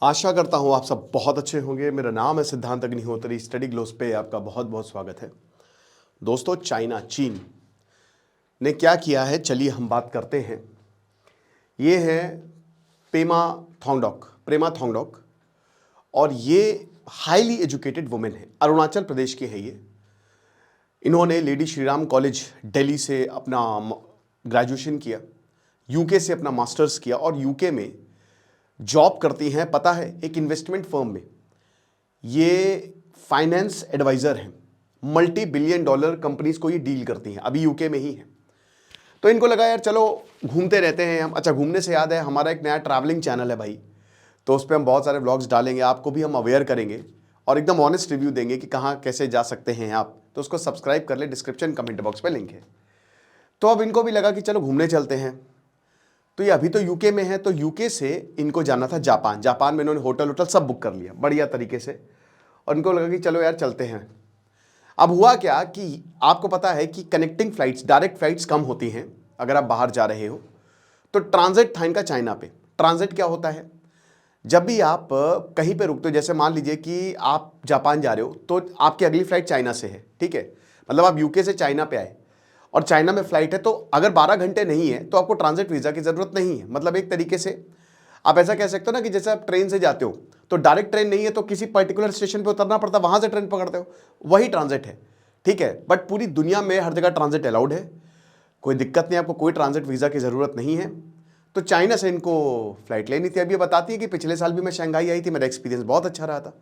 आशा करता हूँ आप सब बहुत अच्छे होंगे। मेरा नाम है सिद्धांत अग्निहोत्री। स्टडी ग्लोस पे आपका बहुत बहुत स्वागत है। दोस्तों, चीन ने क्या किया है, चलिए हम बात करते हैं। ये है प्रेमा थोंगडोक और ये हाईली एजुकेटेड वुमेन है, अरुणाचल प्रदेश की है ये। इन्होंने लेडी श्रीराम कॉलेज दिल्ली से अपना ग्रेजुएशन किया, यूके से अपना मास्टर्स किया और यूके में जॉब करती हैं, पता है, एक इन्वेस्टमेंट फर्म में। ये फाइनेंस एडवाइज़र हैं, मल्टी बिलियन डॉलर कंपनीज को ये डील करती हैं, अभी यूके में ही है। तो इनको लगा यार चलो घूमते रहते हैं हम। अच्छा, घूमने से याद है, हमारा एक नया ट्रैवलिंग चैनल है भाई, तो उस पर हम बहुत सारे व्लॉग्स डालेंगे, आपको भी हम अवेयर करेंगे और एकदम ऑनेस्ट रिव्यू देंगे कि कहाँ कैसे जा सकते हैं आप। तो उसको सब्सक्राइब कर ले, डिस्क्रिप्शन कमेंट बॉक्स पे लिंक है। तो अब इनको भी लगा कि चलो घूमने चलते हैं। तो ये अभी तो यूके में है, तो यूके से इनको जाना था जापान में इन्होंने होटल सब बुक कर लिया बढ़िया तरीके से, और इनको लगा कि चलो यार चलते हैं। अब हुआ क्या कि आपको पता है कि कनेक्टिंग फ्लाइट्स, डायरेक्ट फ्लाइट्स कम होती हैं अगर आप बाहर जा रहे हो। तो ट्रांजिट था इनका चाइना पे। ट्रांजिट क्या होता है, जब भी आप कहीं पे रुकते हो, जैसे मान लीजिए कि आप जापान जा रहे हो तो आपकी अगली फ्लाइट चाइना से है, ठीक है, मतलब आप यूके से चाइना पे आए और चाइना में फ्लाइट है, तो अगर 12 घंटे नहीं है तो आपको ट्रांजिट वीज़ा की ज़रूरत नहीं है। मतलब एक तरीके से आप ऐसा कह सकते हो ना कि जैसे आप ट्रेन से जाते हो तो डायरेक्ट ट्रेन नहीं है तो किसी पर्टिकुलर स्टेशन पे उतरना पड़ता है, वहाँ से ट्रेन पकड़ते हो, वही ट्रांजिट है, ठीक है। बट पूरी दुनिया में हर जगह ट्रांजिट अलाउड है, कोई दिक्कत नहीं, आपको कोई ट्रांजिट वीज़ा की ज़रूरत नहीं है। तो चाइना से इनको फ्लाइट लेनी थी। अब ये बताती है कि पिछले साल भी मैं शंघाई आई थी, मेरा एक्सपीरियंस बहुत अच्छा रहा था,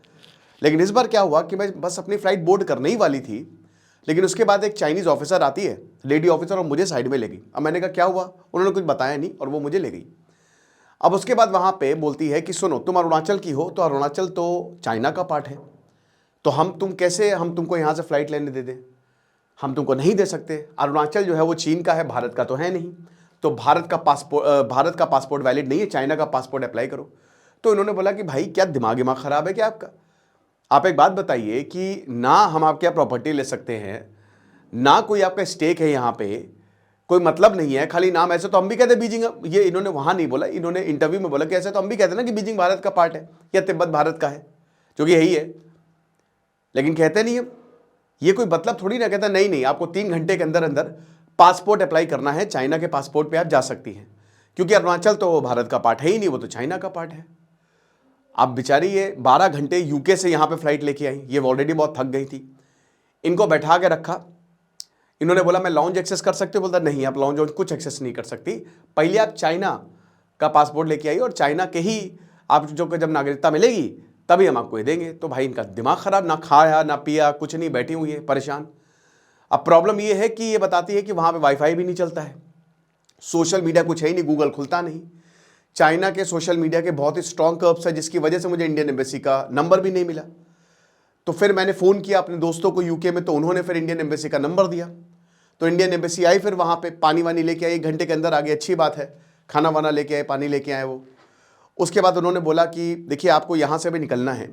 लेकिन इस बार क्या हुआ कि मैं बस अपनी फ्लाइट बोर्ड करने ही वाली थी, लेकिन उसके बाद एक चाइनीज़ ऑफिसर आती है, लेडी ऑफिसर, और मुझे साइड में ले गई। अब मैंने कहा क्या हुआ, उन्होंने कुछ बताया नहीं और वो मुझे ले गई। अब उसके बाद वहाँ पे बोलती है कि सुनो, तुम अरुणाचल की हो, तो अरुणाचल तो चाइना का पार्ट है, तो हम तुमको यहाँ से फ्लाइट लेने दे दें, हम तुमको नहीं दे सकते। अरुणाचल जो है वो चीन का है, भारत का तो है नहीं, तो भारत का पासपोर्ट वैलिड नहीं है, चाइना का पासपोर्ट अप्लाई करो। तो इन्होंने बोला कि भाई क्या दिमाग खराब है क्या आपका? आप एक बात बताइए कि ना हम आपके यहाँ प्रॉपर्टी ले सकते हैं, ना कोई आपका स्टेक है यहाँ पे, कोई मतलब नहीं है, खाली नाम। ऐसे तो हम भी कहते हैं बीजिंग, ये इन्होंने वहाँ नहीं बोला, इन्होंने इंटरव्यू में बोला कि ऐसे तो हम भी कहते हैं ना कि बीजिंग भारत का पार्ट है या तिब्बत भारत का है, जो कि यही है, लेकिन कहते नहीं हम। ये कोई मतलब थोड़ी ना, कहता नहीं नहीं, आपको 3 घंटे के अंदर अंदर पासपोर्ट अप्लाई करना है, चाइना के पासपोर्ट पे आप जा सकती हैं, क्योंकि अरुणाचल तो भारत का पार्ट है ही नहीं, वो तो चाइना का पार्ट है। अब बेचारी ये 12 घंटे यूके से यहाँ पे फ्लाइट लेके आई, ये ऑलरेडी बहुत थक गई थी। इनको बैठा के रखा, इन्होंने बोला मैं लॉन्ज एक्सेस कर सकती हूँ, बोलता नहीं, आप लॉन्ज कुछ एक्सेस नहीं कर सकती, पहले आप चाइना का पासपोर्ट लेके आई और चाइना के ही आप जो जब नागरिकता मिलेगी तभी हम आपको ये देंगे। तो भाई इनका दिमाग खराब, ना खाया ना पिया कुछ नहीं, बैठी हुई है परेशान। अब प्रॉब्लम ये है कि ये बताती है कि वहाँ पे वाईफाई भी नहीं चलता है, सोशल मीडिया कुछ है ही नहीं, गूगल खुलता नहीं। चाइना के सोशल मीडिया के बहुत ही स्ट्रॉन्ग कर्व्स है, जिसकी वजह से मुझे इंडियन एम्बेसी का नंबर भी नहीं मिला। तो फिर मैंने फ़ोन किया अपने दोस्तों को यूके में, तो उन्होंने फिर इंडियन एम्बेसी का नंबर दिया, तो इंडियन एम्बेसी आई, फिर वहाँ पे पानी वानी लेके आई, 1 घंटे के अंदर आ गई, अच्छी बात है, खाना वाना लेके आए, पानी लेके आए वो। उसके बाद उन्होंने बोला कि देखिए आपको यहाँ से भी निकलना है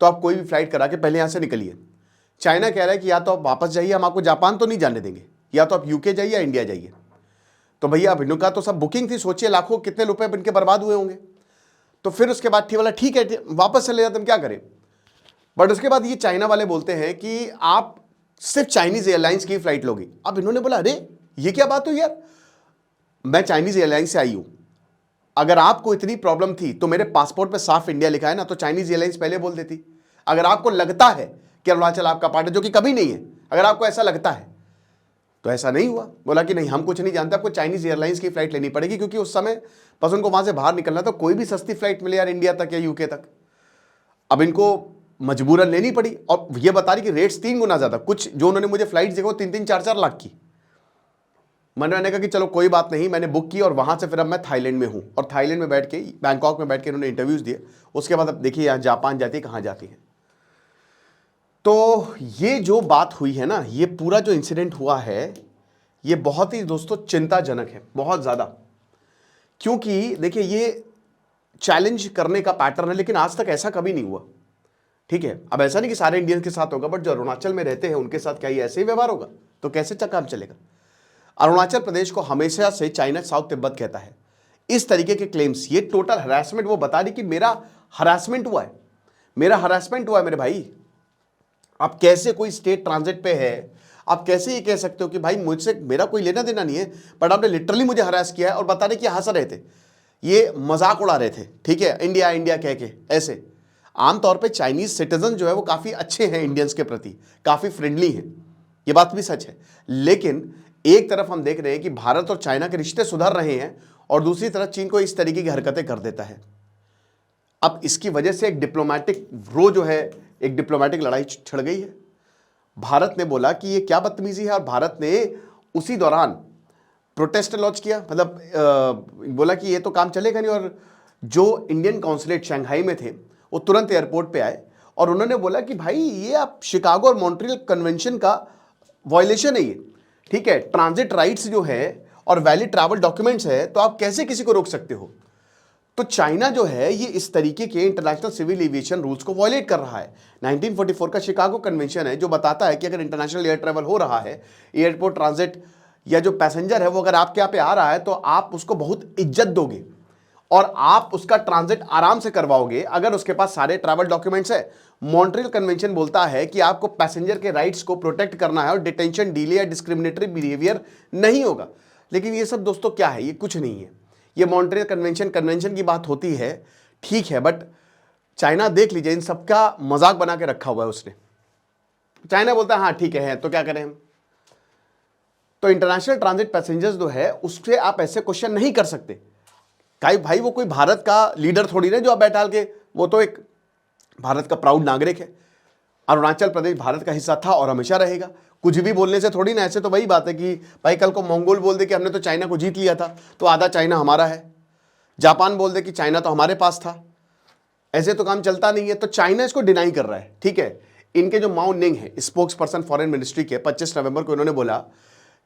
तो आप कोई भी फ्लाइट करा के पहले यहाँ से निकलिए। चाइना कह रहा है कि या तो आप वापस जाइए, हम आपको जापान तो नहीं जाने देंगे, या तो आप यूके जाइए या इंडिया जाइए। तो भैया अब इनका तो सब बुकिंग थी, सोचिए लाखों कितने रुपए इनके बर्बाद हुए होंगे। तो फिर उसके बाद ठीक है वापस चले जाते, हम क्या करें। बट उसके बाद ये चाइना वाले बोलते हैं कि आप सिर्फ चाइनीज एयरलाइंस की फ्लाइट लोगे। अब इन्होंने बोला अरे ये क्या बात हुई यार, मैं चाइनीज एयरलाइंस से आई हूं, अगर आपको इतनी प्रॉब्लम थी तो मेरे पासपोर्ट पे साफ इंडिया लिखा है ना, तो चाइनीज एयरलाइंस पहले बोल देती। अगर आपको लगता है कि अरुणाचल आपका पार्ट है, जो कि कभी नहीं है, अगर आपको ऐसा लगता है, तो ऐसा नहीं हुआ। बोला कि नहीं हम कुछ नहीं जानते, आपको चाइनीज एयरलाइंस की फ्लाइट लेनी पड़ेगी, क्योंकि उस समय बस उनको वहां से बाहर निकलना था, कोई भी सस्ती फ्लाइट मिले यार इंडिया तक या यूके तक। अब इनको मजबूरन लेनी पड़ी, और ये बता रही कि रेट्स 3 गुना ज्यादा, कुछ जो उन्होंने मुझे फ्लाइट देखो 3-3, 4-4 लाख की। मैंने कहा कि चलो कोई बात नहीं, मैंने बुक की, और वहां से फिर अब मैं थाईलैंड में हूं, और थाईलैंड में बैठ के, बैंकॉक में बैठ के इन्होंने इंटरव्यूज दिए। उसके बाद अब देखिए यहाँ जापान जाती है, कहाँ जाती है। तो ये जो बात हुई है ना, ये पूरा जो इंसिडेंट हुआ है, ये बहुत ही दोस्तों चिंताजनक है, बहुत ज़्यादा। क्योंकि देखिए ये चैलेंज करने का पैटर्न है, लेकिन आज तक ऐसा कभी नहीं हुआ, ठीक है। अब ऐसा नहीं कि सारे इंडियंस के साथ होगा, बट जो अरुणाचल में रहते हैं उनके साथ क्या ये ऐसे ही व्यवहार होगा? तो कैसे काम चलेगा? अरुणाचल प्रदेश को हमेशा से चाइना साउथ तिब्बत कहता है। इस तरीके के क्लेम्स, ये टोटल हरासमेंट, वो बता रही कि मेरा हरासमेंट हुआ है, मेरा हरासमेंट हुआ है मेरे भाई। आप कैसे कोई स्टेट ट्रांजिट पे है, आप कैसे ये कह सकते हो कि भाई मुझसे मेरा कोई लेना देना नहीं है, बट आपने लिटरली मुझे हरास किया है और बता रहे कि हंस रहे थे, ये मजाक उड़ा रहे थे, ठीक है, इंडिया इंडिया कह के। ऐसे आमतौर पे चाइनीज सिटीजन जो है वो काफ़ी अच्छे हैं इंडियंस के प्रति, काफ़ी फ्रेंडली हैं, ये बात भी सच है। लेकिन एक तरफ हम देख रहे हैं कि भारत और चाइना के रिश्ते सुधर रहे हैं और दूसरी तरफ चीन को इस तरीके की हरकतें कर देता है। अब इसकी वजह से एक डिप्लोमेटिक वो जो है, एक डिप्लोमेटिक लड़ाई छिड़ गई है। भारत ने बोला कि ये क्या बदतमीजी है और भारत ने उसी दौरान प्रोटेस्ट लॉन्च किया, मतलब बोला कि ये तो काम चलेगा नहीं। और जो इंडियन कॉन्सुलेट शंघाई में थे वो तुरंत एयरपोर्ट पे आए और उन्होंने बोला कि भाई ये आप शिकागो और मॉन्ट्रियल कन्वेंशन का वायलेशन है ये, ठीक है, ट्रांजिट राइट्स जो है और वैलिड ट्रैवल डॉक्यूमेंट्स है, तो आप कैसे किसी को रोक सकते हो। तो चाइना जो है ये इस तरीके के इंटरनेशनल सिविल एविएशन रूल्स को वायलेट कर रहा है। 1944 का शिकागो कन्वेंशन है जो बताता है कि अगर इंटरनेशनल एयर ट्रैवल हो रहा है, एयरपोर्ट ट्रांजिट या जो पैसेंजर है वो अगर आपके यहाँ पे आ रहा है तो आप उसको बहुत इज्जत दोगे और आप उसका ट्रांजिट आराम से करवाओगे अगर उसके पास सारे ट्रैवल डॉक्यूमेंट्स है। मॉन्ट्रियल कन्वेंशन बोलता है कि आपको पैसेंजर के राइट्स को प्रोटेक्ट करना है और डिटेंशन, डिले या डिस्क्रिमिनेटरी बिहेवियर नहीं होगा। लेकिन ये सब दोस्तों क्या है, ये कुछ नहीं है। ये मॉन्ट्रियल कन्वेंशन की बात होती है, ठीक है, बट चाइना देख लीजिए इन सबका मजाक बना के रखा हुआ है उसने। चाइना बोलता है हाँ ठीक है तो क्या करें हम। तो इंटरनेशनल ट्रांजिट पैसेंजर्स जो है उससे आप ऐसे क्वेश्चन नहीं कर सकते। भाई वो कोई भारत का लीडर थोड़ी ना जो आप बैठाल के, वो तो एक भारत का प्राउड नागरिक है। अरुणाचल प्रदेश भारत का हिस्सा था और हमेशा रहेगा। कुछ भी बोलने से थोड़ी ना, ऐसे तो वही बात है कि भाई कल को मंगोल बोल दे कि हमने तो चाइना को जीत लिया था तो आधा चाइना हमारा है, जापान बोल दे कि चाइना तो हमारे पास था, ऐसे तो काम चलता नहीं है। तो चाइना इसको डिनाई कर रहा है, ठीक है। इनके जो माओ निंग है, स्पोक्स पर्सन फॉरेन मिनिस्ट्री के, 25 नवंबर को इन्होंने बोला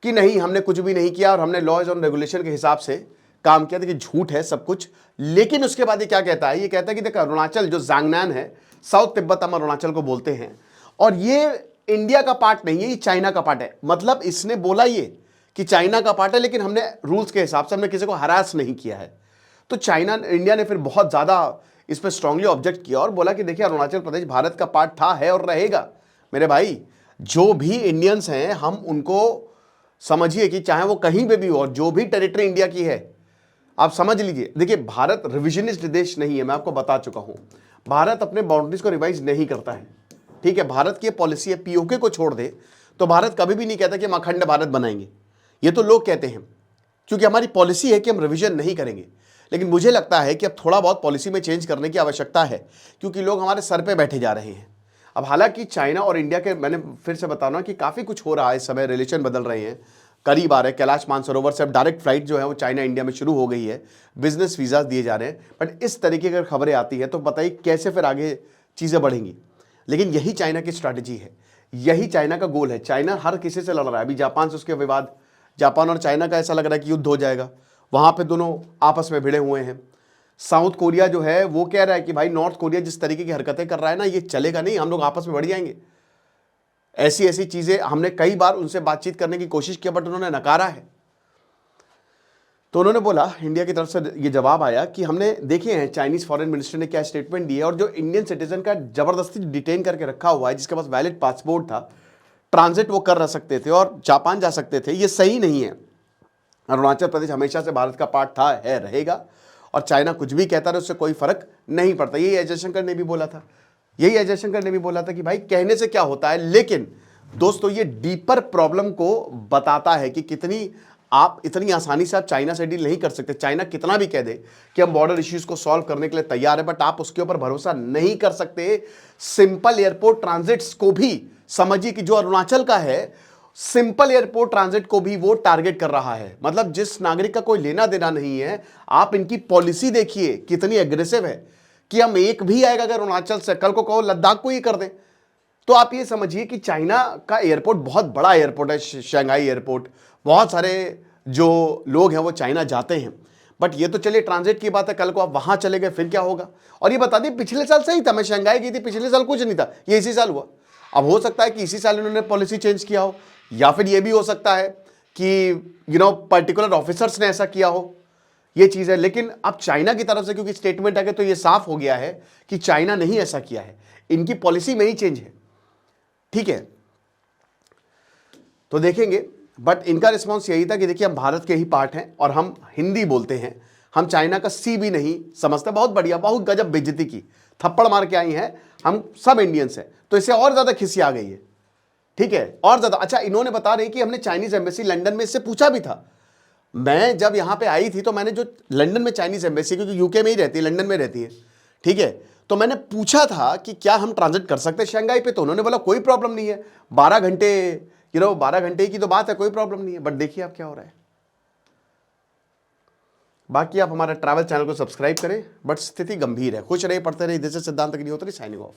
कि नहीं हमने कुछ भी नहीं किया और हमने लॉज और रेगुलेशन के हिसाब से काम किया। देखिए झूठ है सब कुछ, लेकिन उसके बाद ये क्या कहता है, ये कहता है कि देखो अरुणाचल जो जांगनान है, साउथ तिब्बत हम अरुणाचल को बोलते हैं, और ये इंडिया का पार्ट नहीं है, ये चाइना का पार्ट है। मतलब इसने बोला ये कि चाइना का पार्ट है, लेकिन हमने रूल्स के हिसाब से हमने किसी को हरास नहीं किया है। तो इंडिया ने फिर बहुत ज़्यादा इस पर स्ट्रांगली ऑब्जेक्ट किया और बोला कि देखिए अरुणाचल प्रदेश भारत का पार्ट था, है और रहेगा। मेरे भाई जो भी इंडियंस हैं हम उनको समझिए कि चाहे वो कहीं पे भी हो और जो भी टेरिटरी इंडिया की है आप समझ लीजिए। देखिए भारत रिविजनिस्ट देश नहीं है, मैं आपको बता चुका हूं। भारत अपने बाउंड्रीज को रिवाइज नहीं करता है, ठीक है। भारत की पॉलिसी है, पीओके को छोड़ दे तो भारत कभी भी नहीं कहता कि हम अखंड भारत बनाएंगे। ये तो लोग कहते हैं क्योंकि हमारी पॉलिसी है कि हम रिविजन नहीं करेंगे। लेकिन मुझे लगता है कि अब थोड़ा बहुत पॉलिसी में चेंज करने की आवश्यकता है क्योंकि लोग हमारे सर पे बैठे जा रहे हैं। अब हालांकि चाइना और इंडिया के, मैंने फिर से बता रहा हूं कि काफ़ी कुछ हो रहा है इस समय, रिलेशन बदल रहे हैं, करीब आ रहे हैं। कैलाश मानसरोवर से अब डायरेक्ट फ्लाइट जो है वो चाइना इंडिया में शुरू हो गई है, बिजनेस वीज़ा दिए जा रहे हैं। बट इस तरीके की अगर खबरें आती है तो बताइए कैसे फिर आगे चीज़ें बढ़ेंगी। लेकिन यही चाइना की स्ट्रैटेजी है, यही चाइना का गोल है। चाइना हर किसी से लड़ रहा है, अभी जापान से उसके विवाद, जापान और चाइना का ऐसा लग रहा है कि युद्ध हो जाएगा, वहाँ पे दोनों आपस में भिड़े हुए हैं। साउथ कोरिया जो है वो कह रहा है कि भाई नॉर्थ कोरिया जिस तरीके की हरकतें कर रहा है ना, ये चलेगा नहीं, हम लोग आपस में बढ़ जाएंगे। ऐसी ऐसी चीज़ें हमने कई बार उनसे बातचीत करने की कोशिश की बट उन्होंने नकारा है। तो उन्होंने बोला, इंडिया की तरफ से ये जवाब आया कि हमने देखे हैं चाइनीज फॉरेन मिनिस्टर ने क्या स्टेटमेंट दी है, और जो इंडियन सिटीजन का जबरदस्ती डिटेन करके रखा हुआ है, जिसके पास वैलिड पासपोर्ट था, ट्रांजिट वो कर सकते थे और जापान जा सकते थे, ये सही नहीं है। अरुणाचल प्रदेश हमेशा से भारत का पार्ट था, है, रहेगा, और चाइना कुछ भी कहता रहे उससे कोई फर्क नहीं पड़ता। यही अजय शंकर ने भी बोला था, यही अजय शंकर ने भी बोला था कि भाई कहने से क्या होता है। लेकिन दोस्तों ये डीपर प्रॉब्लम को बताता है कि कितनी आप इतनी आसानी से आप चाइना से डील नहीं कर सकते। चाइना कितना भी कह दे कि हम बॉर्डर इश्यूज को सॉल्व करने के लिए तैयार है, बट आप उसके ऊपर भरोसा नहीं कर सकते। सिंपल एयरपोर्ट ट्रांजिट्स को भी समझिए कि जो अरुणाचल का है, सिंपल एयरपोर्ट ट्रांजिट को भी वो टारगेट कर रहा है। मतलब जिस नागरिक का कोई लेना देना नहीं है, आप इनकी पॉलिसी देखिए कितनी एग्रेसिव है कि हम एक भी आएगा अगर अरुणाचल से, कल को कहो लद्दाख को ही कर दें। तो आप ये समझिए कि चाइना का एयरपोर्ट बहुत बड़ा एयरपोर्ट है, शंघाई एयरपोर्ट, बहुत सारे जो लोग हैं वो चाइना जाते हैं। बट ये तो चलिए ट्रांजिट की बात है, कल को आप वहां चले गए फिर क्या होगा। और ये बता दी पिछले साल सही था, मैं शंघाई गई थी पिछले साल, कुछ नहीं था, ये इसी साल हुआ। अब हो सकता है कि इसी साल इन्होंने पॉलिसी चेंज किया हो, या फिर ये भी हो सकता है कि पर्टिकुलर ऑफिसर्स ने ऐसा किया हो, ये चीज़ है। लेकिन अब चाइना की तरफ से क्योंकि स्टेटमेंट आ गया तो ये साफ हो गया है कि चाइना नहीं ऐसा किया है, इनकी पॉलिसी में ही चेंज है, ठीक है। तो देखेंगे, बट इनका रिस्पॉन्स यही था कि देखिए हम भारत के ही पार्ट हैं और हम हिंदी बोलते हैं, हम चाइना का सी भी नहीं समझते। बहुत बढ़िया, बहुत गजब बेइज्जती की, थप्पड़ मार के आई हैं, हम सब इंडियंस हैं। तो इससे और ज़्यादा खिसी आ गई है, ठीक है, और ज़्यादा। अच्छा, इन्होंने बता रही कि हमने चाइनीज़ एम्बेसी लंदन में इससे पूछा भी था। मैं जब यहाँ पे आई थी तो मैंने जो लंदन में चाइनीज़ एम्बेसी, क्योंकि यूके में ही रहती है, लंदन में रहती है, ठीक है, तो मैंने पूछा था कि क्या हम ट्रांजिट कर सकते हैं शंघाई पे, तो उन्होंने बोला कोई प्रॉब्लम नहीं है, 12 घंटे 12 घंटे की तो बात है, कोई प्रॉब्लम नहीं है। बट देखिए आप क्या हो रहा है। बाकी आप हमारे ट्रैवल चैनल को सब्सक्राइब करें, बट स्थिति गंभीर है। खुश रहिए, पढ़ते रहिए। दिस इज सिद्धांत अग्निहोत्री, साइनिंग ऑफ।